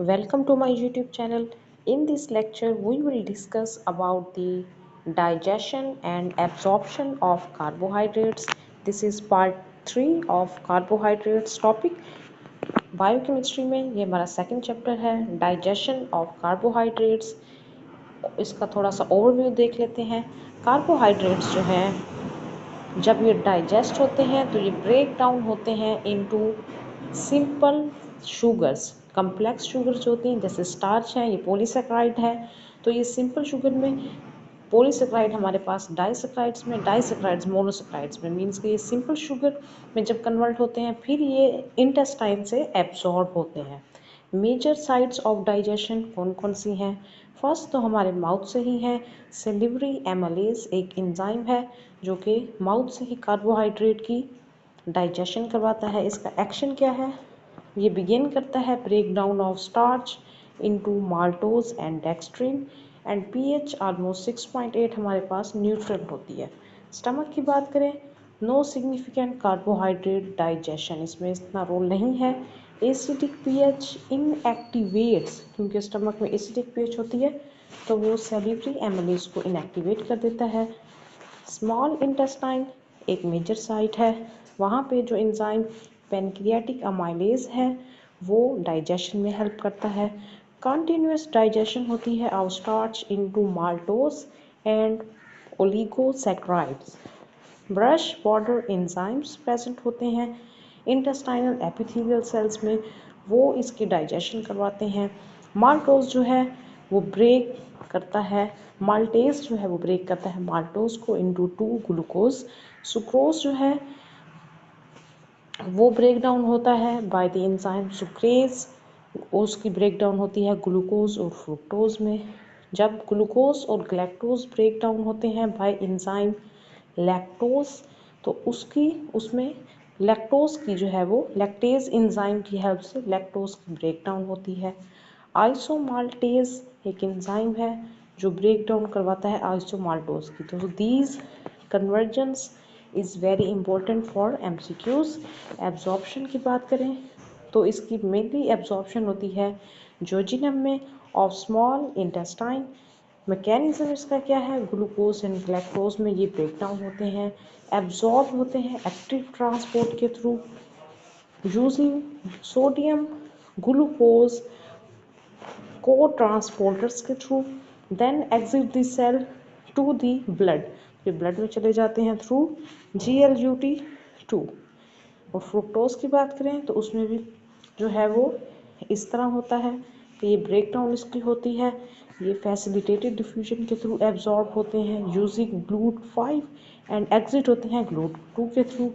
Welcome to my YouTube channel. In this lecture, we will discuss about the digestion and absorption of carbohydrates. This is part 3 of carbohydrates topic. Biochemistry में ये हमारा second chapter है digestion of carbohydrates. इसका थोड़ा सा overview देख लेते हैं। कार्बोहाइड्रेट्स जो है जब ये डाइजेस्ट होते हैं तो ये ब्रेक डाउन होते हैं into simple sugars. Complex sugars होती हैं जैसे स्टार्च है, ये पॉलीसेक्राइड है। तो ये सिंपल शुगर में पॉलीसेक्राइड हमारे पास डाइसेक्राइड्स में, डाइसेक्राइड्स मोनोसेक्राइड्स में, मीन्स कि ये सिंपल शुगर में जब कन्वर्ट होते हैं फिर ये इंटेस्टाइन से एब्जॉर्ब होते हैं। मेजर साइट्स ऑफ डाइजेशन कौन कौन सी हैं? फर्स्ट तो हमारे माउथ से ही है। सेलिवरी एमालेज एक एंजाइम है जो कि माउथ से ही कार्बोहाइड्रेट की डाइजेशन करवाता है। इसका एक्शन क्या है? ये बिगिन करता है break down of starch into maltose and dextrin and pH almost 6.8 हमारे पास न्यूट्रल होती है। स्टमक की बात करें, नो सिग्निफिकेंट कार्बोहाइड्रेट डाइजेशन, इसमें इतना रोल नहीं है। एसिडिक पीएच इनएक्टिवेट्स, क्योंकि स्टमक में एसिडिक पीएच होती है तो वो सेलिवरी एमाइलेज को इनएक्टिवेट कर देता है। स्मॉल इंटेस्टाइन एक मेजर साइट है, वहाँ पे जो एंजाइम पेनक्रियाटिक अमाइलेज है वो डाइजेशन में हेल्प करता है। कंटिन्यूस डाइजेशन होती है of starch into maltose and oligosaccharides. Brush border enzymes present होते हैं इंटेस्टाइनल एपिथेलियल सेल्स में, वो इसकी डाइजेशन करवाते हैं। माल्टोज जो है वो ब्रेक करता है, माल्टेज जो है वो ब्रेक करता है माल्टोज को इनटू 2 ग्लूकोज। सुक्रोज जो है वो ब्रेक डाउन होता है बाय द एंजाइम सुक्रेज, उसकी ब्रेक डाउन होती है ग्लूकोज और फ्रुक्टोज में। जब ग्लूकोज और ग्लैक्टोज ब्रेक डाउन होते हैं बाय एंजाइम लैक्टोज तो उसमें लैक्टोज की जो है वो लैक्टेज एंजाइम की हेल्प से लैक्टोज की ब्रेक डाउन होती है। आइसोमाल्टेज एक एंजाइम है जो ब्रेक डाउन करवाता है आइसोमाल्टोज की। तो these convergence is very important for MCQs. Absorption की बात करें तो इसकी मेनली एब्जॉर्प्शन होती है जोजिनम में ऑफ स्मॉल इंटेस्टाइन। मैकेनिज्म इसका क्या है? ग्लूकोज एंड ग्लैक्टोज में ये ब्रेक डाउन होते हैं, एब्जॉर्ब होते हैं एक्टिव ट्रांसपोर्ट के थ्रू यूजिंग सोडियम ग्लूकोज को ट्रांसपोर्टर्स के through, then exit the cell to the blood, ये ब्लड में चले जाते हैं थ्रू GLUT2। और फ्रुक्टोज की बात करें तो उसमें भी जो है वो इस तरह होता है कि ये ब्रेक डाउन इसकी होती है, ये फैसिलिटेटेड डिफ्यूजन के थ्रू एब्जॉर्ब होते हैं यूजिंग GLUT5 एंड एग्जिट होते हैं GLUT2 के थ्रू।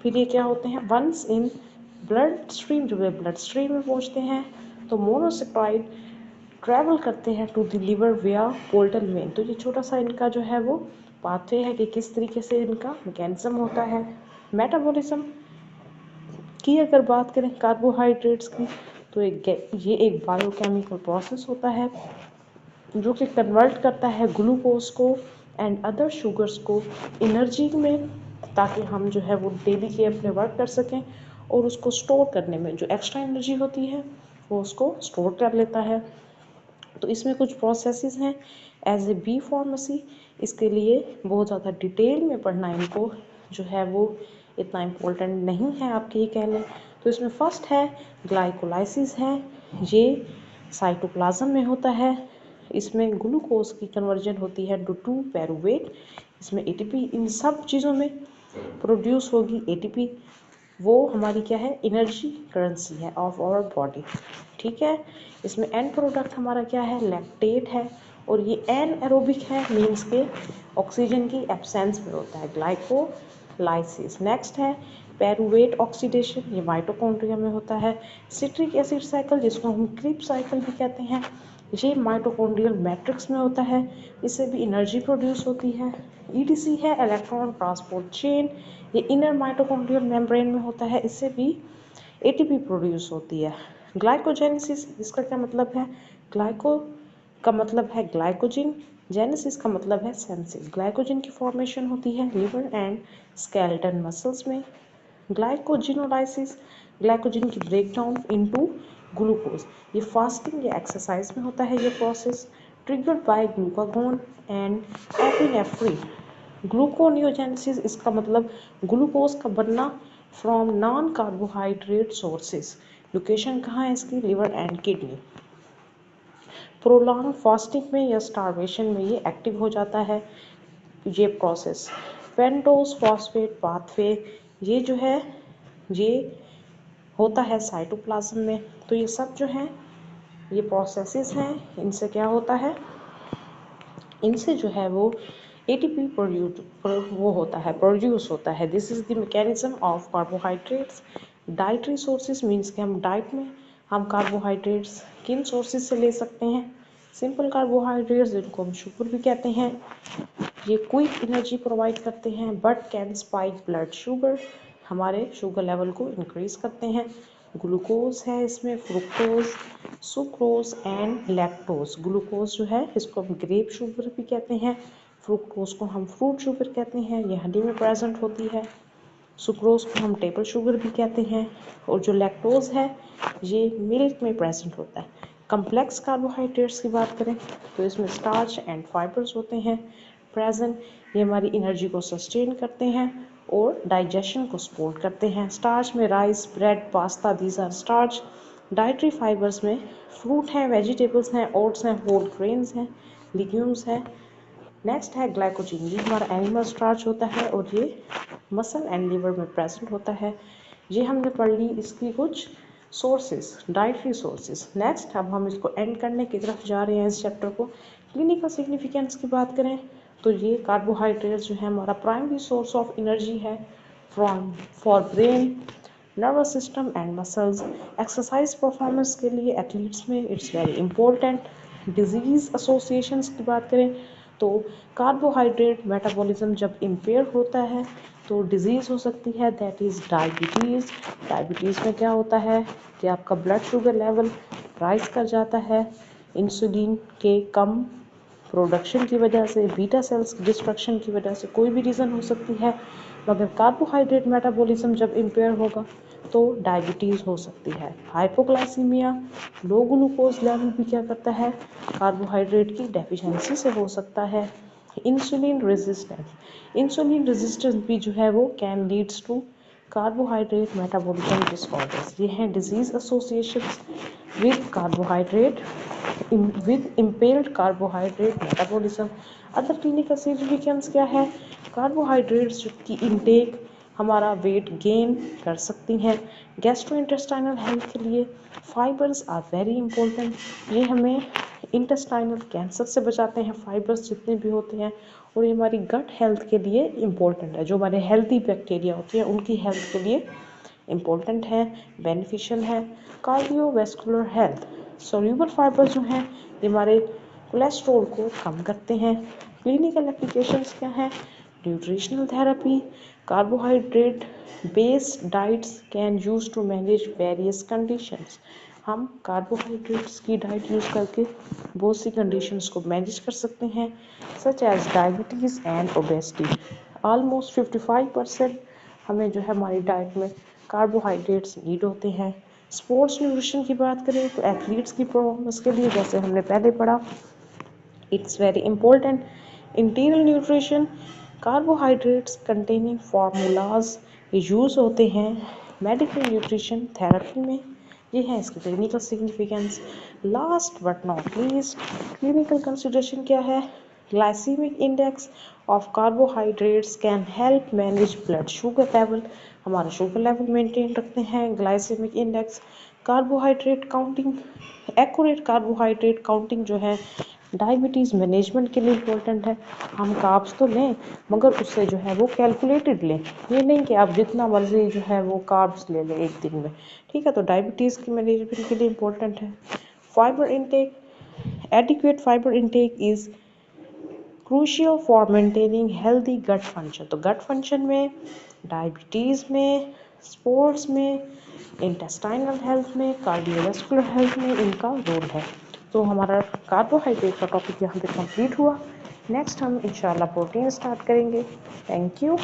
फिर ये क्या होते हैं? वंस इन ब्लड स्ट्रीम, जब ये ब्लड स्ट्रीम में पहुँचते हैं तो मोनोसेक्राइड ट्रैवल करते हैं टू द लिवर विया पोर्टल वेन। तो ये छोटा सा इनका जो है वो पाथवे है कि किस तरीके से इनका मैकेनिज्म होता है। मेटाबॉलिज्म की अगर बात करें कार्बोहाइड्रेट्स की तो ये एक बायोकेमिकल प्रोसेस होता है जो कि कन्वर्ट करता है ग्लूकोज को एंड अदर शुगर्स को एनर्जी में, ताकि हम जो है वो डेली के अपने वर्क कर सकें, और उसको स्टोर करने में जो एक्स्ट्रा एनर्जी होती है वो उसको स्टोर कर लेता है। तो इसमें कुछ प्रोसेसेस हैं एज ए बी फार्मेसी, इसके लिए बहुत ज़्यादा डिटेल में पढ़ना इनको जो है वो इतना इम्पोर्टेंट नहीं है, आपके ये कह लें। तो इसमें फर्स्ट है ग्लाइकोलाइसिस है, ये साइटोप्लाज्म में होता है। इसमें ग्लूकोज की कन्वर्जन होती है टू पैरुवेट, इसमें एटीपी, इन सब चीज़ों में प्रोड्यूस होगी एटीपी। वो हमारी क्या है? एनर्जी करेंसी है ऑफ आवर बॉडी, ठीक है। इसमें एंड प्रोडक्ट हमारा क्या है? लैक्टेट है, और ये एन एरोबिक है, मीन्स के ऑक्सीजन की एब्सेंस में होता है, ग्लाइकोलाइसिस। नेक्स्ट है पैरुवेट ऑक्सीडेशन, ये माइटोकॉन्ड्रिया में होता है। सिट्रिक एसिड साइकिल, जिसको हम क्रिप साइकिल भी कहते हैं, ये माइटोकॉन्ड्रियल मैट्रिक्स में होता है, इससे भी एनर्जी प्रोड्यूस होती है। ईडीसी है इलेक्ट्रॉन ट्रांसपोर्ट चेन, ये इनर माइटोकॉन्ड्रियल मेम्ब्रेन में होता है, इससे भी एटीपी प्रोड्यूस होती है। ग्लाइकोजेनेसिस, इसका क्या मतलब है? ग्लाइको का मतलब है ग्लाइकोजिन, जेनेसिस का मतलब है सेंसिस। ग्लाइकोजिन की फॉर्मेशन होती है लिवर एंड स्केलेटन मसल्स में। ग्लाइकोजिनोलाइसिस, ग्लाइकोजिन की ब्रेकडाउन इनटू ग्लूकोज, ये फास्टिंग या एक्सरसाइज में होता है ये process, triggered by glucagon and epinephrine. Gluconeogenesis, इसका मतलब ग्लूकोज का बनना from non carbohydrate sources. Location कहाँ है इसकी? Liver and kidney. Prolong fasting में या स्टारवेशन में ये एक्टिव हो जाता है ये प्रोसेस। पेंटोज फॉस्फेट पाथवे, ये जो है ये होता है साइटोप्लाज्म में। तो ये सब जो है ये प्रोसेसेस हैं, इनसे क्या होता है, इनसे जो है वो एटीपी प्रोड्यूस होता है। This is the mechanism of carbohydrates. Dietary sources means कि हम डाइट में हम कार्बोहाइड्रेट्स किन सोर्सेज से ले सकते हैं? सिंपल कार्बोहाइड्रेट्स, जिनको हम शुगर भी कहते हैं, ये क्विक एनर्जी प्रोवाइड करते हैं but can spike blood sugar, हमारे शुगर लेवल को इंक्रीज करते हैं। ग्लूकोज है इसमें, fructose, sucrose and lactose. Glucose जो है इसको हम ग्रेप शुगर भी कहते हैं, फ्रुक्टोज को हम फ्रूट शुगर कहते हैं, ये हनी में प्रेजेंट होती है। सुक्रोज को हम टेबल शुगर भी कहते हैं, और जो लैक्टोज है ये मिल्क में प्रेजेंट होता है। कम्प्लेक्स कार्बोहाइड्रेट्स की बात करें तो इसमें स्टार्च एंड फाइबर्स होते हैं प्रेजेंट, ये हमारी एनर्जी को सस्टेन करते हैं और डाइजेशन को सपोर्ट करते हैं। स्टार्च में rice, bread, pasta, these are starch. Dietary fibres में फ्रूट हैं, वेजिटेबल्स हैं, ओट्स हैं, होल ग्रेन्स हैं, लिग्यूम्स हैं। नेक्स्ट है ग्लाइकोजीन, ये हमारा एनिमल स्टार्च होता है और ये मसल एंड लिवर में प्रेजेंट होता है। ये हमने पढ़ ली इसकी कुछ सोर्सेज, डाइटरी सोर्सेज। नेक्स्ट अब हम इसको एंड करने की तरफ जा रहे हैं इस चैप्टर को। क्लिनिकल सिग्निफिकेंस की बात करें तो ये कार्बोहाइड्रेट्स जो है हमारा प्राइमरी सोर्स ऑफ एनर्जी है for brain, nervous system and muscles. Exercise performance के लिए एथलीट्स में it's very important. Disease associations की बात करें तो कार्बोहाइड्रेट मेटाबॉलिज्म जब इम्पेयर होता है तो डिजीज़ हो सकती है, दैट इज़ डायबिटीज़। डायबिटीज़ में क्या होता है कि आपका ब्लड शुगर लेवल राइज कर जाता है इंसुलिन के कम प्रोडक्शन की वजह से, बीटा सेल्स डिस्ट्रक्शन की वजह से, कोई भी रीज़न हो सकती है। मगर कार्बोहाइड्रेट मेटाबॉलिज्म जब इम्पेयर होगा तो डायबिटीज़ हो सकती है। हाइपोग्लाइसीमिया, लो ग्लूकोज लेवल भी क्या करता है, कार्बोहाइड्रेट की डेफिशिएंसी से हो सकता है। इंसुलिन रेजिस्टेंस भी जो है वो can leads to carbohydrate metabolism disorders. ये हैं disease associations with carbohydrate with impaired carbohydrate metabolism. Other clinical significance क्या है? कार्बोहाइड्रेट्स की इनटेक हमारा वेट गेन कर सकती हैं। गैस्ट्रोइंटेस्टाइनल हेल्थ के लिए फाइबर्स आर वेरी इंपॉर्टेंट, ये हमें इंटेस्टाइनल कैंसर से बचाते हैं फाइबर्स जितने भी होते हैं, और ये हमारी गट हेल्थ के लिए इम्पोर्टेंट है। जो हमारे हेल्दी बैक्टीरिया होती हैं उनकी हेल्थ के लिए इम्पोर्टेंट है, बेनिफिशियल है। कार्डियोवैस्कुलर हेल्थ, सोल्यूबल फाइबर जो हैं ये हमारे कोलेस्ट्रॉल को कम करते हैं। क्लिनिकल एप्लीकेशंस क्या हैं? Nutritional therapy, carbohydrate based diets can use to manage various conditions. हम कार्बोहाइड्रेट्स की डाइट यूज़ करके बहुत सी कंडीशंस को मैनेज कर सकते हैं, such as diabetes and obesity. Almost 55% हमें जो है हमारी डाइट में कार्बोहाइड्रेट्स नीड होते हैं। स्पोर्ट्स न्यूट्रिशन की बात करें तो एथलीट्स की परफॉर्मेंस के लिए, जैसे हमने पहले पढ़ा, it's very important. Enteral nutrition, carbohydrates containing formulas ये यूज़ होते हैं मेडिकल न्यूट्रिशन थेरेपी में। ये है इसकी clinical significance. Last but not least, clinical consideration क्या है? Glycaemic index of carbohydrates can help manage blood sugar level, हमारा शुगर लेवल मेंटेन रखते हैं। Glycaemic index, carbohydrate counting, accurate carbohydrate counting जो है डायबिटीज़ मैनेजमेंट के लिए इम्पोर्टेंट है। हम कार्ब्स तो लें मगर उससे जो है वो कैलकुलेटेड लें, ये नहीं कि आप जितना मर्जी जो है वो कार्ब्स ले लें एक दिन में, ठीक है। तो डायबिटीज़ की मैनेजमेंट के लिए इम्पोर्टेंट है। Fibre intake, adequate fibre intake is crucial for maintaining healthy gut function. तो गट फंक्शन में, डायबिटीज़ में, स्पोर्ट्स में, इंटेस्टाइनल हेल्थ में, कार्डियोवैस्कुलर हेल्थ में इनका रोल है। तो हमारा कार्बोहाइड्रेट का टॉपिक यहाँ पे कंप्लीट हुआ। नेक्स्ट हम इंशाल्लाह प्रोटीन स्टार्ट करेंगे। Thank you.